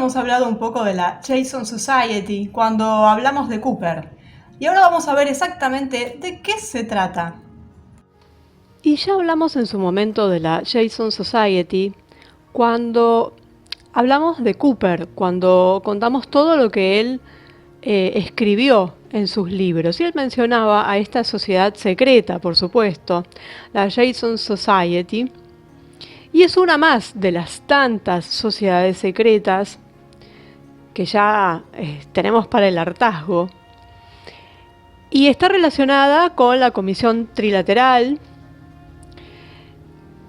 habíamos hablado un poco de la Jason Society cuando hablamos de Cooper. Y ahora vamos a ver exactamente de qué se trata. Y ya hablamos en su momento de la Jason Society cuando hablamos de Cooper, cuando contamos todo lo que él escribió en sus libros. Y él mencionaba a esta sociedad secreta, por supuesto, la Jason Society. Y es una más de las tantas sociedades secretas que ya tenemos para el hartazgo. Y está relacionada con la Comisión Trilateral,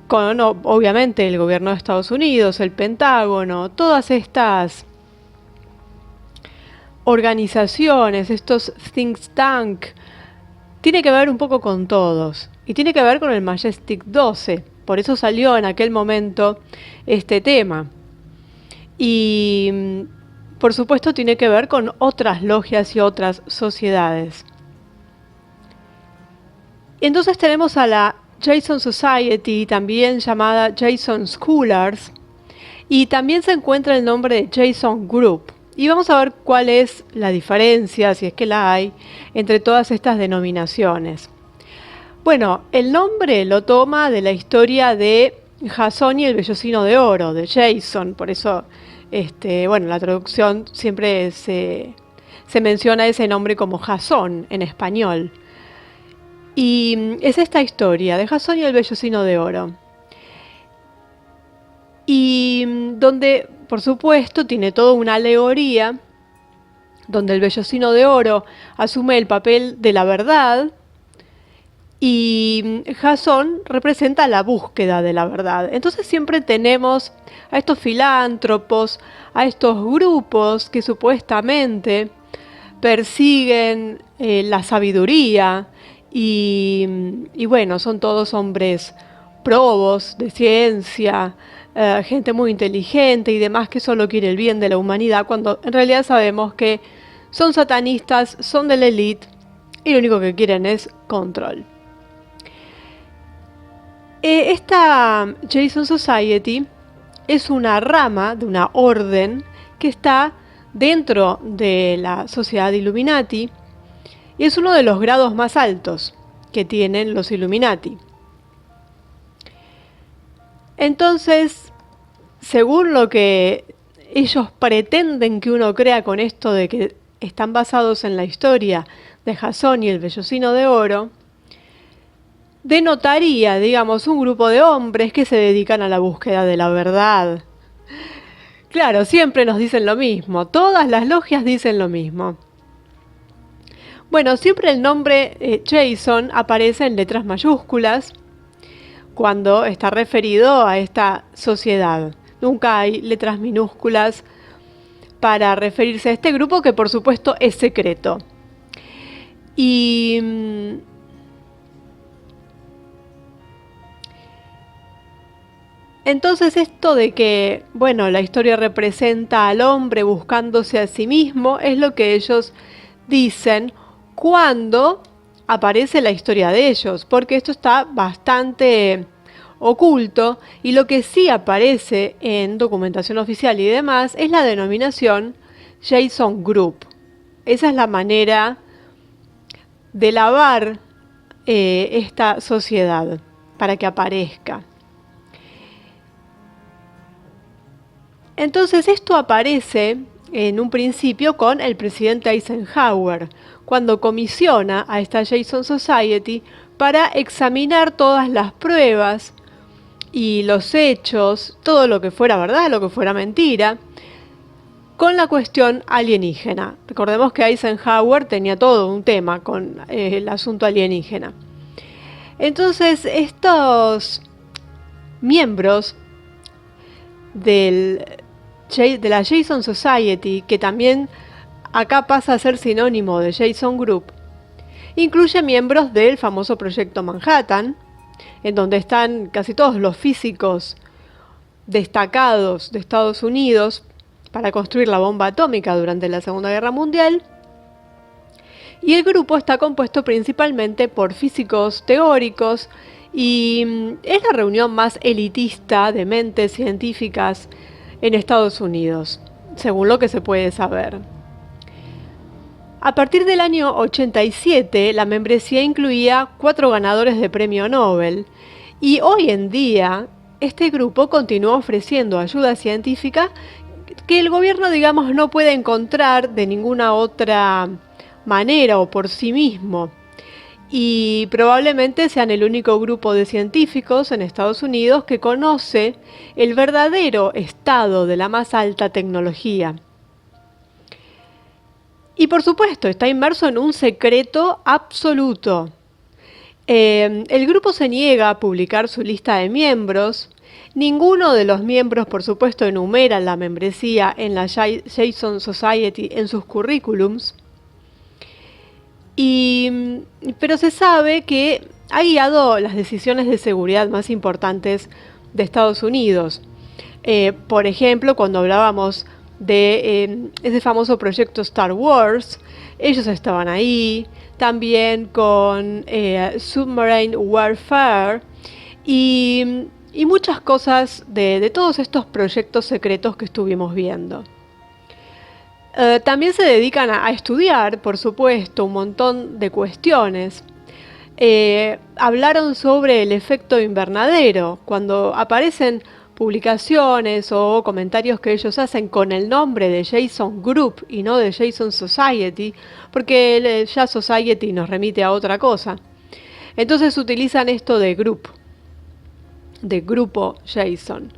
con obviamente el gobierno de Estados Unidos, el Pentágono, todas estas organizaciones, estos think tank, tiene que ver un poco con todos. Y tiene que ver con el Majestic 12. Por eso salió en aquel momento este tema. Y por supuesto tiene que ver con otras logias y otras sociedades. Entonces tenemos a la Jason Society, también llamada Jason Scholars, y también se encuentra el nombre de Jason Group. Y vamos a ver cuál es la diferencia, si es que la hay, entre todas estas denominaciones. Bueno, el nombre lo toma de la historia de Jasón y el vellocino de oro, de Jason, por eso la traducción siempre se menciona ese nombre como Jasón en español. Y es esta historia de Jasón y el vellocino de oro. Y donde, por supuesto, tiene toda una alegoría, donde el vellocino de oro asume el papel de la verdad y Jasón representa la búsqueda de la verdad. Entonces siempre tenemos a estos filántropos, a estos grupos que supuestamente persiguen la sabiduría y bueno, son todos hombres probos de ciencia, gente muy inteligente y demás que solo quiere el bien de la humanidad, cuando en realidad sabemos que son satanistas, son de la élite y lo único que quieren es control. Esta Jason Society es una rama de una orden que está dentro de la sociedad Illuminati y es uno de los grados más altos que tienen los Illuminati. Entonces, según lo que ellos pretenden que uno crea con esto de que están basados en la historia de Jasón y el vellocino de oro, denotaría, digamos, un grupo de hombres que se dedican a la búsqueda de la verdad. Claro, siempre nos dicen lo mismo, todas las logias dicen lo mismo. Bueno, siempre el nombre Jason aparece en letras mayúsculas cuando está referido a esta sociedad. Nunca hay letras minúsculas para referirse a este grupo que por supuesto es secreto. Y entonces esto de que, bueno, la historia representa al hombre buscándose a sí mismo es lo que ellos dicen cuando aparece la historia de ellos, porque esto está bastante oculto y lo que sí aparece en documentación oficial y demás es la denominación Jason Group. Esa es la manera de lavar esta sociedad para que aparezca. Entonces esto aparece en un principio con el presidente Eisenhower, cuando comisiona a esta Jason Society para examinar todas las pruebas y los hechos, todo lo que fuera verdad, lo que fuera mentira, con la cuestión alienígena. Recordemos que Eisenhower tenía todo un tema con el asunto alienígena. Entonces estos miembros de la Jason Society, que también acá pasa a ser sinónimo de Jason Group, incluye miembros del famoso Proyecto Manhattan, en donde están casi todos los físicos destacados de Estados Unidos para construir la bomba atómica durante la Segunda Guerra Mundial. Y el grupo está compuesto principalmente por físicos teóricos y es la reunión más elitista de mentes científicas en Estados Unidos. según lo que se puede saber. A partir del año 87, la membresía incluía 4 ganadores de premio Nobel, y hoy en día este grupo continúa ofreciendo ayuda científica que el gobierno, digamos, no puede encontrar de ninguna otra manera o por sí mismo. Y probablemente sean el único grupo de científicos en Estados Unidos que conoce el verdadero estado de la más alta tecnología. Y por supuesto, está inmerso en un secreto absoluto. El grupo se niega a publicar su lista de miembros. Ninguno de los miembros, por supuesto, enumera la membresía en la Jason Society en sus currículums. Pero se sabe que ha guiado las decisiones de seguridad más importantes de Estados Unidos. Por ejemplo, cuando hablábamos de ese famoso proyecto Star Wars, ellos estaban ahí, también con Submarine Warfare y muchas cosas de todos estos proyectos secretos que estuvimos viendo. También se dedican a estudiar, por supuesto, un montón de cuestiones. Hablaron sobre el efecto invernadero, cuando aparecen publicaciones o comentarios que ellos hacen con el nombre de Jason Group y no de Jason Society, porque ya Society nos remite a otra cosa. Entonces utilizan esto de group, de grupo Jason.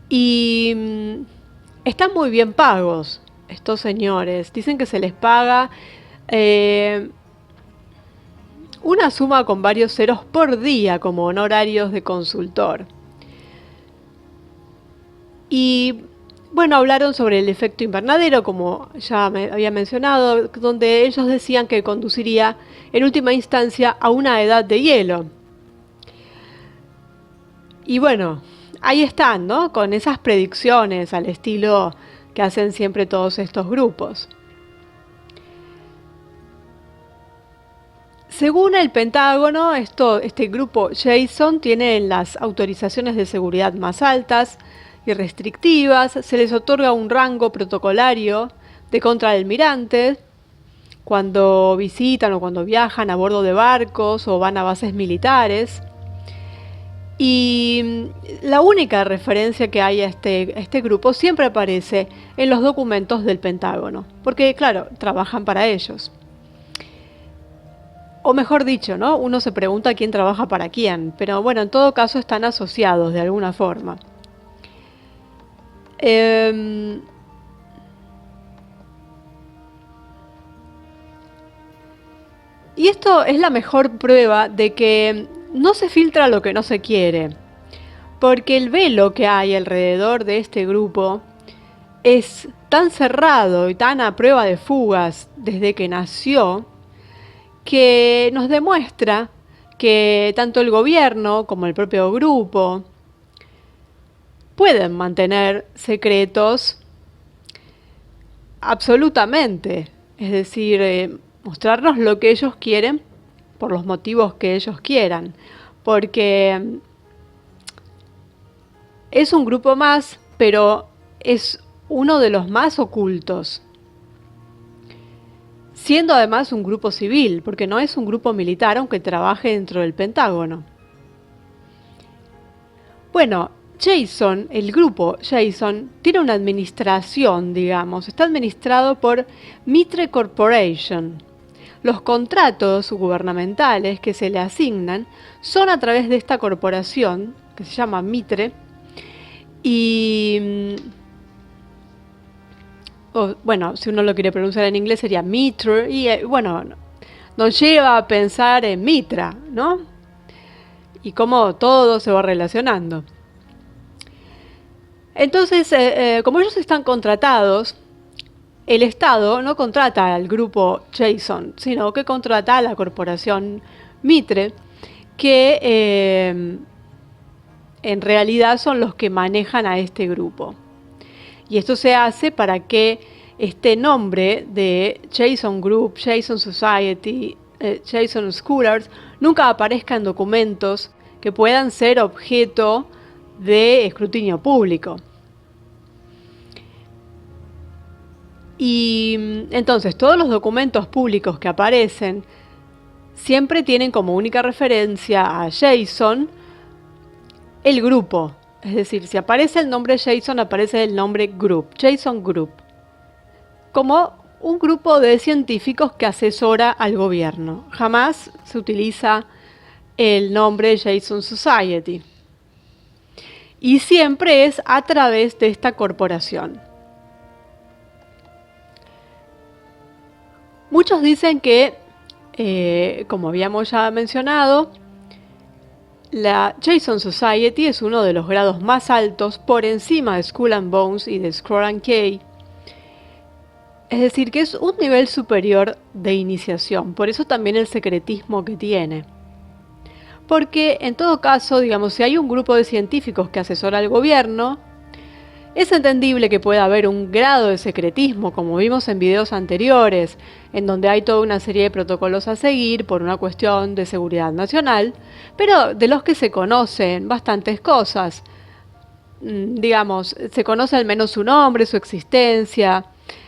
Y están muy bien pagos estos señores. Dicen que se les paga una suma con varios ceros por día como honorarios de consultor. Y bueno, hablaron sobre el efecto invernadero, como ya me había mencionado, donde ellos decían que conduciría en última instancia a una edad de hielo. Y bueno, ahí están, ¿no? Con esas predicciones al estilo que hacen siempre todos estos grupos. Según el Pentágono, este grupo Jason tiene las autorizaciones de seguridad más altas y restrictivas, se les otorga un rango protocolario de contraalmirante cuando visitan o cuando viajan a bordo de barcos o van a bases militares. Y la única referencia que hay a este grupo siempre aparece en los documentos del Pentágono, porque claro, trabajan para ellos. O mejor dicho, ¿no? Uno se pregunta quién trabaja para quién, pero bueno, en todo caso están asociados de alguna forma. Y esto es la mejor prueba de que no se filtra lo que no se quiere, porque el velo que hay alrededor de este grupo es tan cerrado y tan a prueba de fugas desde que nació, que nos demuestra que tanto el gobierno como el propio grupo pueden mantener secretos absolutamente, es decir, mostrarnos lo que ellos quieren por los motivos que ellos quieran, porque es un grupo más, pero es uno de los más ocultos, siendo además un grupo civil, porque no es un grupo militar, aunque trabaje dentro del Pentágono. Bueno, Jason, el grupo Jason, tiene una administración, digamos, está administrado por Mitre Corporation. Los contratos gubernamentales que se le asignan son a través de esta corporación, que se llama Mitre, y bueno, si uno lo quiere pronunciar en inglés sería Mitre, y bueno, nos lleva a pensar en Mitra, ¿no? Y cómo todo se va relacionando. Entonces, como ellos están contratados, el Estado no contrata al grupo Jason, sino que contrata a la corporación Mitre, que en realidad son los que manejan a este grupo. Y esto se hace para que este nombre de Jason Group, Jason Society, Jason Scholars, nunca aparezca en documentos que puedan ser objeto de escrutinio público. Y entonces todos los documentos públicos que aparecen siempre tienen como única referencia a Jason el grupo. Es decir, si aparece el nombre Jason, aparece el nombre Group, Jason Group, como un grupo de científicos que asesora al gobierno. Jamás se utiliza el nombre Jason Society. Y siempre es a través de esta corporación. Muchos dicen que, como habíamos ya mencionado, la Jason Society es uno de los grados más altos por encima de Skull and Bones y de Scroll and Key. Es decir, que es un nivel superior de iniciación, por eso también el secretismo que tiene. Porque en todo caso, digamos, si hay un grupo de científicos que asesora al gobierno, es entendible que pueda haber un grado de secretismo, como vimos en videos anteriores, en donde hay toda una serie de protocolos a seguir por una cuestión de seguridad nacional, pero de los que se conocen bastantes cosas. Digamos, se conoce al menos su nombre, su existencia,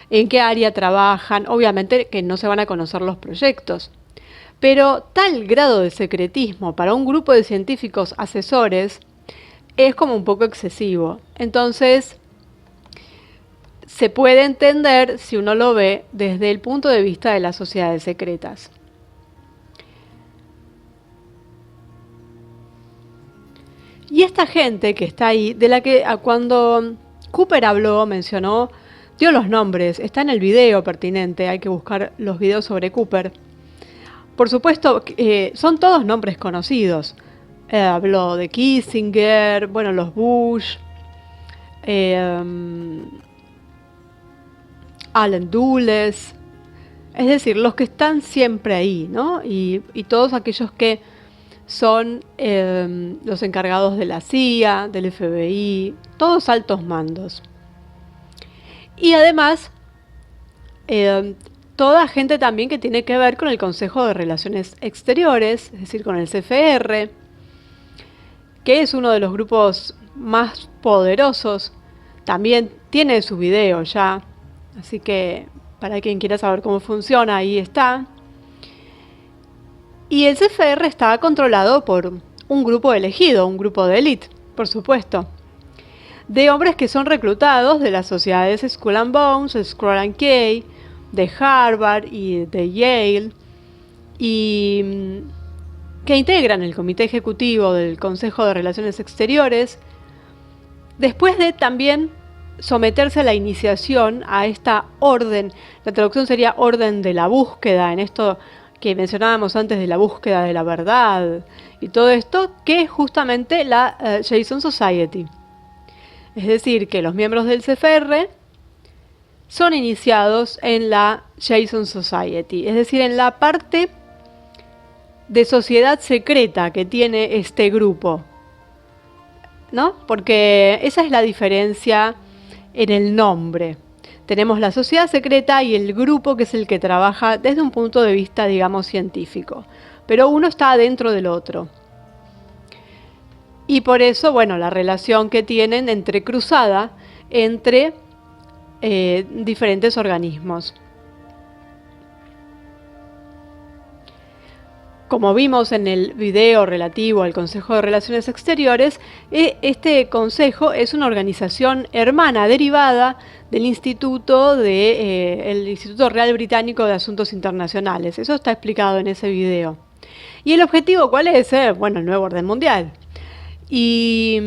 en qué área trabajan, obviamente que no se van a conocer los proyectos. Pero tal grado de secretismo para un grupo de científicos asesores es como un poco excesivo. Entonces, se puede entender si uno lo ve desde el punto de vista de las sociedades secretas. Y esta gente que está ahí, de la que cuando Cooper habló, mencionó, dio los nombres, está en el video pertinente, hay que buscar los videos sobre Cooper. Por supuesto, son todos nombres conocidos. Habló de Kissinger, bueno, los Bush, Allen Dulles, es decir, los que están siempre ahí, ¿no? Y todos aquellos que son los encargados de la CIA, del FBI, todos altos mandos. Y además, toda gente también que tiene que ver con el Consejo de Relaciones Exteriores, es decir, con el CFR, que es uno de los grupos más poderosos, también tiene su video ya, así que para quien quiera saber cómo funciona, ahí está. Y el CFR está controlado por un grupo elegido, un grupo de élite, por supuesto, de hombres que son reclutados de las sociedades Skull and Bones, Scroll and Key, de Harvard y de Yale, y que integran el comité ejecutivo del Consejo de Relaciones Exteriores, después de también someterse a la iniciación a esta orden. La traducción sería orden de la búsqueda, en esto que mencionábamos antes de la búsqueda de la verdad y todo esto, que es justamente la Jason Society. Es decir, que los miembros del CFR son iniciados en la Jason Society, es decir, en la parte de sociedad secreta que tiene este grupo, ¿no? Porque esa es la diferencia en el nombre. Tenemos la sociedad secreta y el grupo, que es el que trabaja desde un punto de vista, digamos, científico. Pero uno está dentro del otro. Y por eso, bueno, la relación que tienen entrecruzada entre diferentes organismos. Como vimos en el video relativo al Consejo de Relaciones Exteriores, este consejo es una organización hermana derivada del Instituto el Instituto Real Británico de Asuntos Internacionales. Eso está explicado en ese video. ¿Y el objetivo cuál es? Bueno, el nuevo orden mundial. Y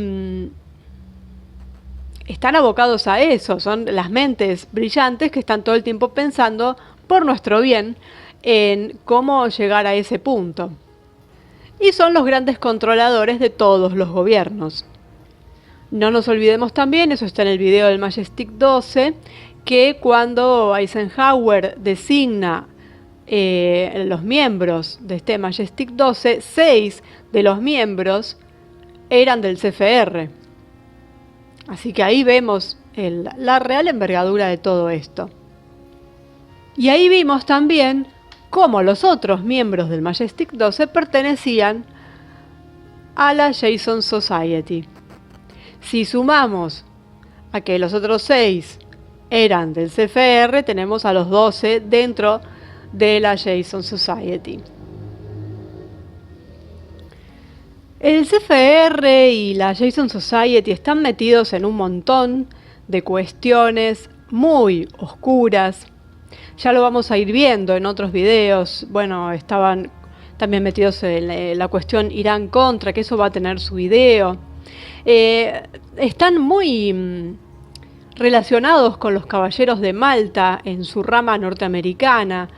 están abocados a eso, son las mentes brillantes que están todo el tiempo pensando por nuestro bien en cómo llegar a ese punto. Y son los grandes controladores de todos los gobiernos. No nos olvidemos también, eso está en el video del Majestic 12, que cuando Eisenhower designa los miembros de este Majestic 12, 6 de los miembros eran del CFR. Así que ahí vemos la real envergadura de todo esto. Y ahí vimos también cómo los otros miembros del Majestic 12 pertenecían a la Jason Society. Si sumamos a que los otros 6 eran del CFR, tenemos a los 12 dentro de la Jason Society. El CFR y la Jason Society están metidos en un montón de cuestiones muy oscuras. Ya lo vamos a ir viendo en otros videos. Bueno, estaban también metidos en la cuestión Irán-Contra, que eso va a tener su video. Están muy relacionados con los Caballeros de Malta en su rama norteamericana,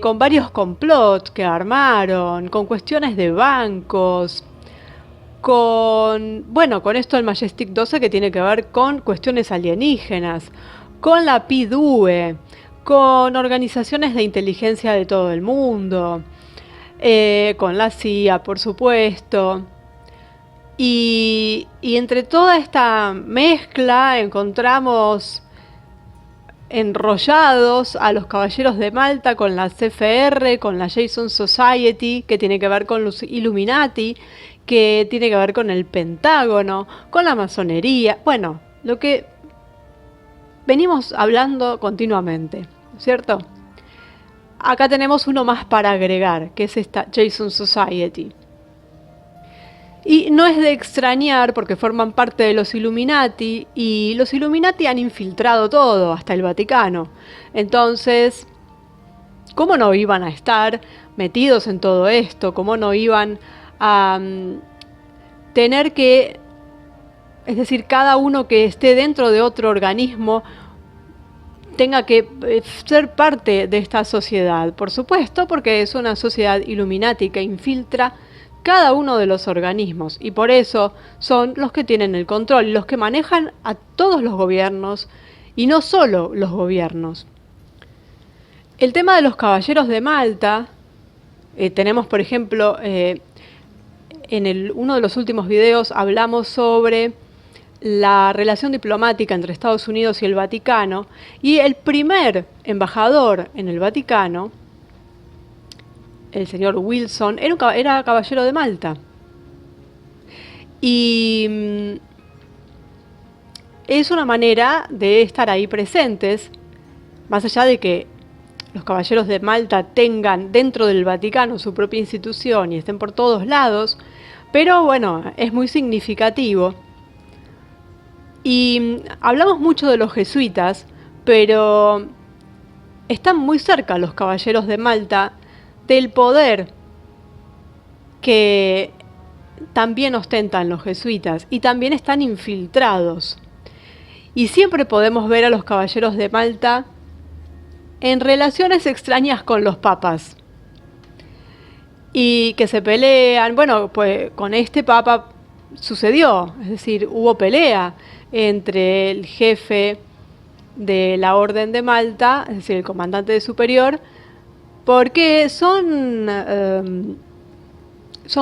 con varios complots que armaron, con cuestiones de bancos, con esto del Majestic 12 que tiene que ver con cuestiones alienígenas, con la PIDUE, con organizaciones de inteligencia de todo el mundo, con la CIA, por supuesto. Y entre toda esta mezcla encontramos enrollados a los Caballeros de Malta con la CFR, con la Jason Society, que tiene que ver con los Illuminati, que tiene que ver con el Pentágono, con la masonería. Bueno, lo que venimos hablando continuamente, ¿cierto? Acá tenemos uno más para agregar, que es esta Jason Society. Y no es de extrañar porque forman parte de los Illuminati y los Illuminati han infiltrado todo, hasta el Vaticano. Entonces, ¿cómo no iban a estar metidos en todo esto? ¿Cómo no iban a tener que, es decir, cada uno que esté dentro de otro organismo tenga que ser parte de esta sociedad? Por supuesto, porque es una sociedad Illuminati que infiltra cada uno de los organismos y por eso son los que tienen el control, los que manejan a todos los gobiernos y no solo los gobiernos. El tema de los Caballeros de Malta, tenemos por ejemplo, en uno de los últimos videos hablamos sobre la relación diplomática entre Estados Unidos y el Vaticano, y el primer embajador en el Vaticano, el señor Wilson, era caballero de Malta. Y es una manera de estar ahí presentes, más allá de que los caballeros de Malta tengan dentro del Vaticano su propia institución y estén por todos lados, pero bueno, es muy significativo. Y hablamos mucho de los jesuitas, pero están muy cerca los caballeros de Malta del poder que también ostentan los jesuitas y también están infiltrados. Y siempre podemos ver a los caballeros de Malta en relaciones extrañas con los papas. Y que se pelean, bueno, pues con este papa sucedió, es decir, hubo pelea entre el jefe de la Orden de Malta, es decir, el comandante superior, porque son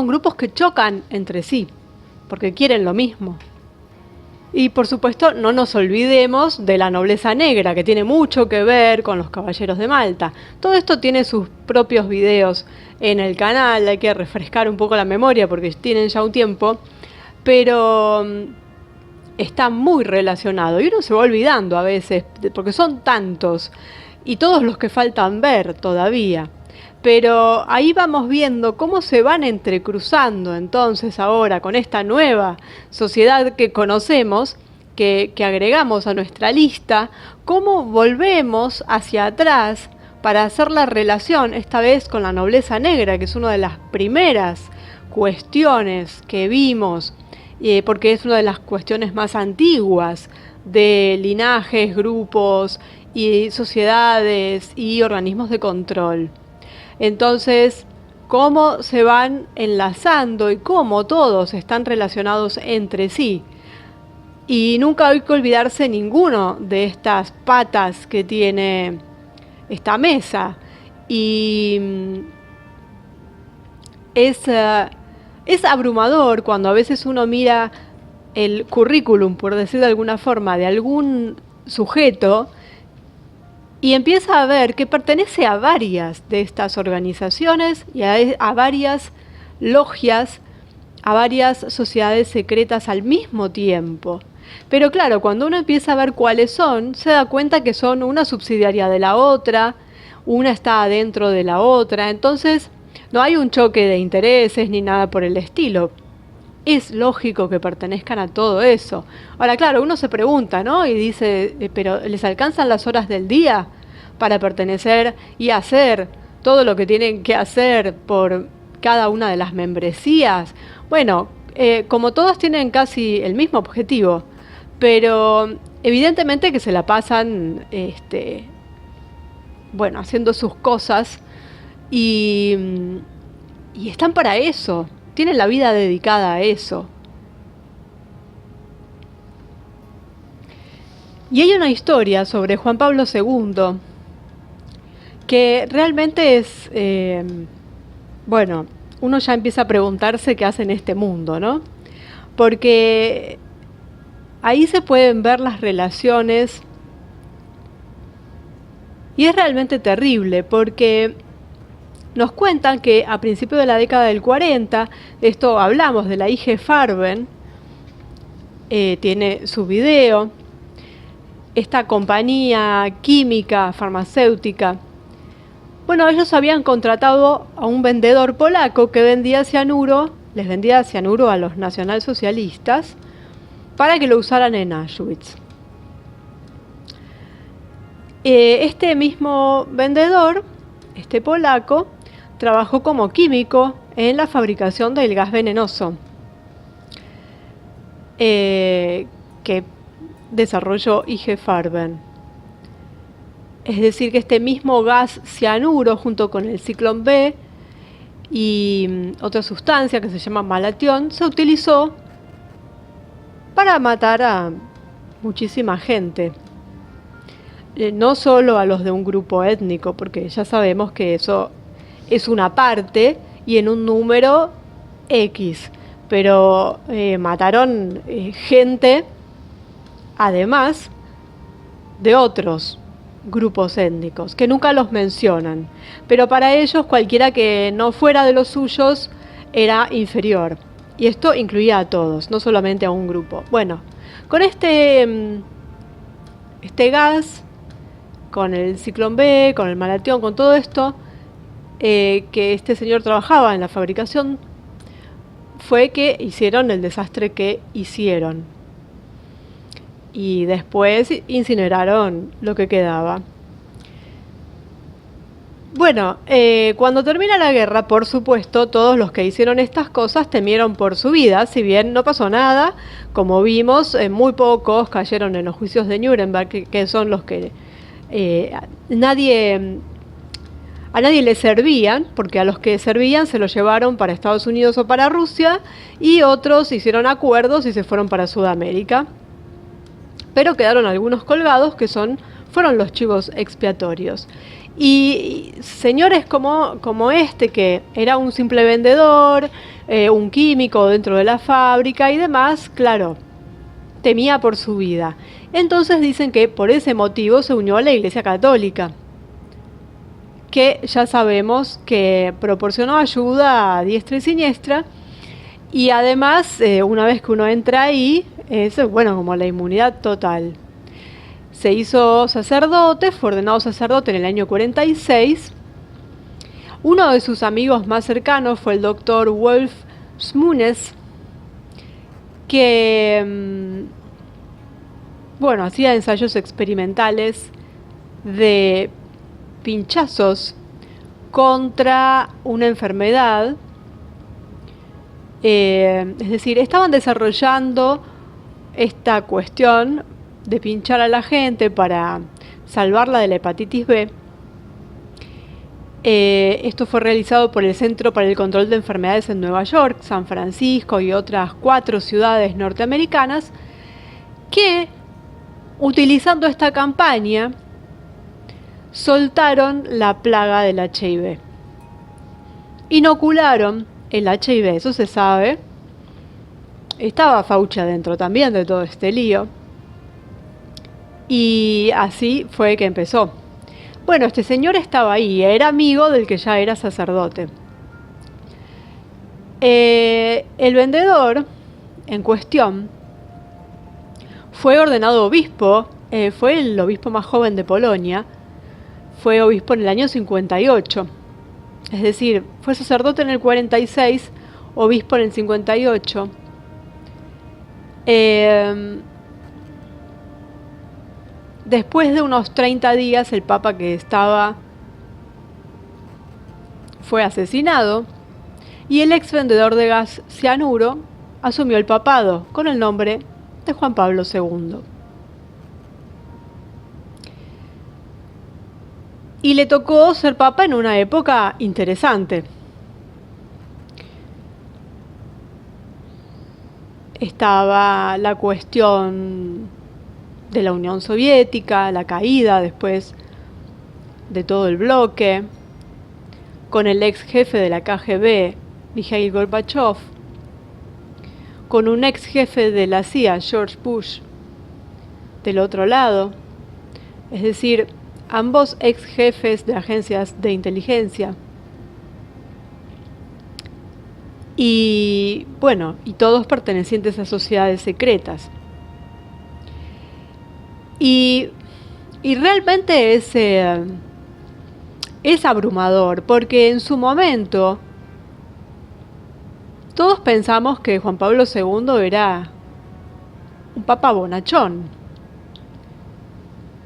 grupos que chocan entre sí, porque quieren lo mismo. Y por supuesto no nos olvidemos de la nobleza negra, que tiene mucho que ver con los caballeros de Malta. Todo esto tiene sus propios videos en el canal, hay que refrescar un poco la memoria porque tienen ya un tiempo, pero está muy relacionado y uno se va olvidando a veces, porque son tantos y todos los que faltan ver todavía. Pero ahí vamos viendo cómo se van entrecruzando entonces ahora con esta nueva sociedad que conocemos, que agregamos a nuestra lista, cómo volvemos hacia atrás para hacer la relación, esta vez con la nobleza negra, que es una de las primeras cuestiones que vimos, porque es una de las cuestiones más antiguas de linajes, grupos y sociedades y organismos de control. Entonces, cómo se van enlazando y cómo todos están relacionados entre sí. Y nunca hay que olvidarse ninguno de estas patas que tiene esta mesa. Y es abrumador cuando a veces uno mira el currículum, por decir de alguna forma, de algún sujeto y empieza a ver que pertenece a varias de estas organizaciones y a varias logias, a varias sociedades secretas al mismo tiempo. Pero claro, cuando uno empieza a ver cuáles son, se da cuenta que son una subsidiaria de la otra, una está adentro de la otra, entonces no hay un choque de intereses ni nada por el estilo. Es lógico que pertenezcan a todo eso. Ahora, claro, uno se pregunta, ¿no? Y dice, ¿pero les alcanzan las horas del día para pertenecer y hacer todo lo que tienen que hacer por cada una de las membresías? Bueno, como todos tienen casi el mismo objetivo, pero evidentemente que se la pasan, bueno, haciendo sus cosas y, y están para eso, tienen la vida dedicada a eso. Y hay una historia sobre Juan Pablo II que realmente es, bueno, uno ya empieza a preguntarse qué hace en este mundo, ¿no? Porque ahí se pueden ver las relaciones y es realmente terrible porque nos cuentan que a principios de la década del 40, esto hablamos de la IG Farben, tiene su video, esta compañía química, farmacéutica, bueno, ellos habían contratado a un vendedor polaco que vendía cianuro, les vendía cianuro a los nacionalsocialistas para que lo usaran en Auschwitz. Este mismo vendedor, este polaco, trabajó como químico en la fabricación del gas venenoso que desarrolló IG Farben. Es decir, que este mismo gas cianuro junto con el ciclón B y otra sustancia que se llama malatión se utilizó para matar a muchísima gente. No solo a los de un grupo étnico, porque ya sabemos que eso es una parte y en un número X, pero mataron gente además de otros grupos étnicos que nunca los mencionan, pero para ellos cualquiera que no fuera de los suyos era inferior, y esto incluía a todos, no solamente a un grupo. Bueno, con este gas, con el ciclón B, con el malatión, con todo esto, que este señor trabajaba en la fabricación, fue que hicieron el desastre que hicieron. Y después incineraron lo que quedaba. Bueno, cuando termina la guerra, por supuesto, todos los que hicieron estas cosas temieron por su vida, si bien no pasó nada, como vimos, muy pocos cayeron en los juicios de Nuremberg, que son los que a nadie le servían, porque a los que servían se los llevaron para Estados Unidos o para Rusia, y otros hicieron acuerdos y se fueron para Sudamérica. Pero quedaron algunos colgados que fueron los chivos expiatorios. Y señores como este, que era un simple vendedor, un químico dentro de la fábrica y demás, claro, temía por su vida. Entonces dicen que por ese motivo se unió a la Iglesia Católica, que ya sabemos que proporcionó ayuda a diestra y siniestra, y además, una vez que uno entra ahí, es bueno, como la inmunidad total. Se hizo sacerdote, fue ordenado sacerdote en el año 46. Uno de sus amigos más cercanos fue el doctor Wolf Schmunz, que bueno, hacía ensayos experimentales de pinchazos contra una enfermedad. Es decir, estaban desarrollando esta cuestión de pinchar a la gente para salvarla de la hepatitis B. Esto fue realizado por el Centro para el Control de Enfermedades en Nueva York, San Francisco y otras 4 ciudades norteamericanas, que, utilizando esta campaña, soltaron la plaga del HIV. Inocularon el HIV, eso se sabe. Estaba Fauci adentro también de todo este lío. Y así fue que empezó. Bueno, este señor estaba ahí, era amigo del que ya era sacerdote. El vendedor en cuestión Fue ordenado obispo, fue el obispo más joven de Polonia, fue obispo en el año 58. Es decir, fue sacerdote en el 46, obispo en el 58. Después de unos 30 días, el papa que estaba fue asesinado y el ex vendedor de gas cianuro asumió el papado con el nombre de Juan Pablo II. Y le tocó ser papa en una época interesante. Estaba la cuestión de la Unión Soviética, la caída después de todo el bloque, con el ex jefe de la KGB, Mikhail Gorbachev, con un ex jefe de la CIA, George Bush, del otro lado, es decir, ambos ex jefes de agencias de inteligencia. Y bueno, y todos pertenecientes a sociedades secretas. Y realmente es abrumador, porque en su momento todos pensamos que Juan Pablo II era un papa bonachón.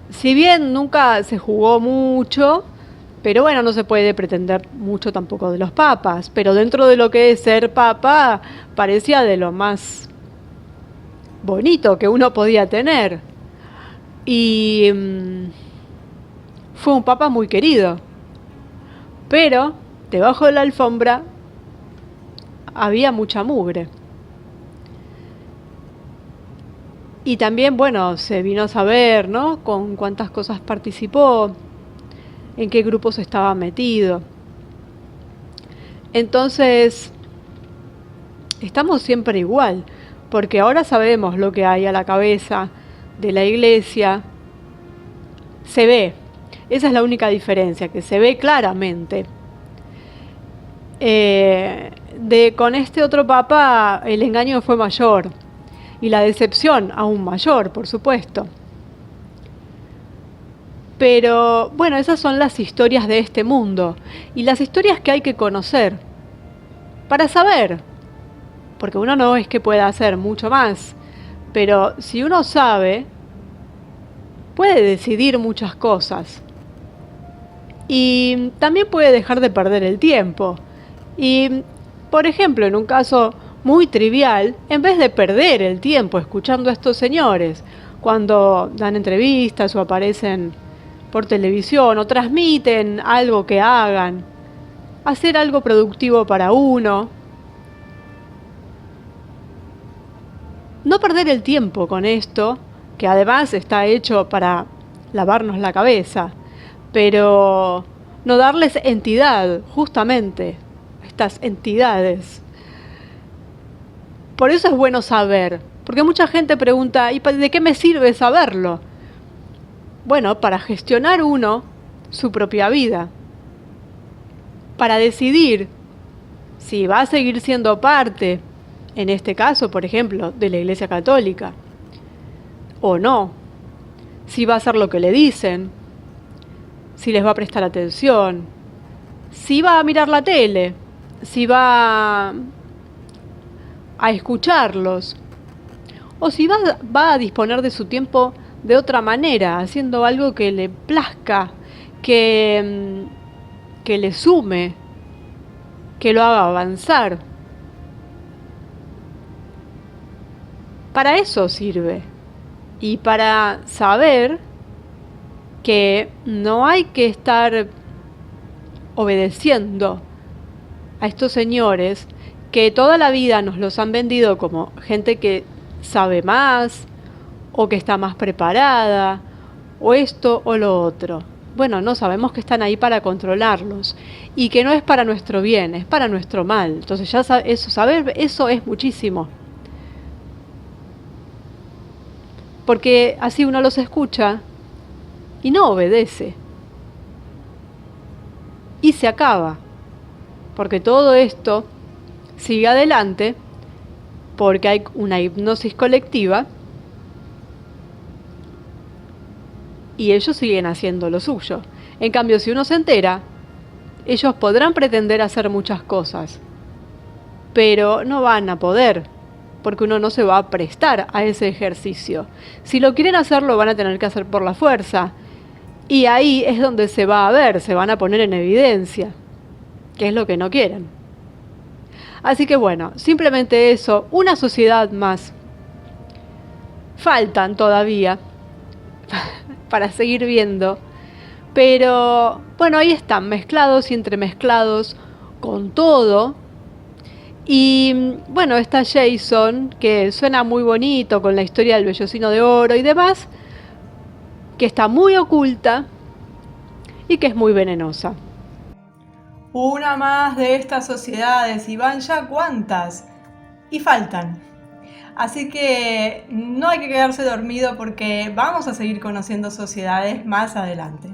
Si bien nunca se jugó mucho, pero bueno, no se puede pretender mucho tampoco de los papas, pero dentro de lo que es ser papa, parecía de lo más bonito que uno podía tener. Y fue un papa muy querido, pero debajo de la alfombra había mucha mugre. Y también, bueno, se vino a saber, ¿no?, con cuántas cosas participó, en qué grupos estaba metido. Entonces, estamos siempre igual, porque ahora sabemos lo que hay a la cabeza de la iglesia. Se ve, esa es la única diferencia, que se ve claramente. Con este otro papa el engaño fue mayor y la decepción aún mayor, por supuesto. Pero bueno, esas son las historias de este mundo y las historias que hay que conocer para saber, porque uno no es que pueda hacer mucho más, pero si uno sabe, puede decidir muchas cosas y también puede dejar de perder el tiempo. Y, por ejemplo, en un caso muy trivial, en vez de perder el tiempo escuchando a estos señores cuando dan entrevistas o aparecen por televisión o transmiten algo que hagan, hacer algo productivo para uno, no perder el tiempo con esto, que además está hecho para lavarnos la cabeza, pero no darles entidad, justamente, estas entidades. Por eso es bueno saber, porque mucha gente pregunta, ¿y de qué me sirve saberlo? Bueno, para gestionar uno su propia vida, para decidir si va a seguir siendo parte, en este caso, por ejemplo, de la Iglesia Católica, o no, si va a hacer lo que le dicen, si les va a prestar atención, si va a mirar la tele, si va a escucharlos, o si va a disponer de su tiempo de otra manera, haciendo algo que le plazca, que le sume, que lo haga avanzar. Para eso sirve. Y para saber que no hay que estar obedeciendo a estos señores que toda la vida nos los han vendido como gente que sabe más, o que está más preparada, o esto o lo otro. Bueno, no, sabemos que están ahí para controlarlos y que no es para nuestro bien, es para nuestro mal. Entonces ya saber eso es muchísimo. Porque así uno los escucha y no obedece. Y se acaba. Porque todo esto sigue adelante porque hay una hipnosis colectiva y ellos siguen haciendo lo suyo. En cambio, si uno se entera, ellos podrán pretender hacer muchas cosas, pero no van a poder, porque uno no se va a prestar a ese ejercicio. Si lo quieren hacer, lo van a tener que hacer por la fuerza, y ahí es donde se va a ver, se van a poner en evidencia, que es lo que no quieren. Así que bueno, simplemente eso, una sociedad más. Faltan todavía para seguir viendo, pero bueno, ahí están, mezclados y entremezclados con todo. Y bueno, está Jason, que suena muy bonito con la historia del vellocino de oro y demás, que está muy oculta y que es muy venenosa. Una más de estas sociedades, y van ya cuántas, y faltan. Así que no hay que quedarse dormido porque vamos a seguir conociendo sociedades más adelante.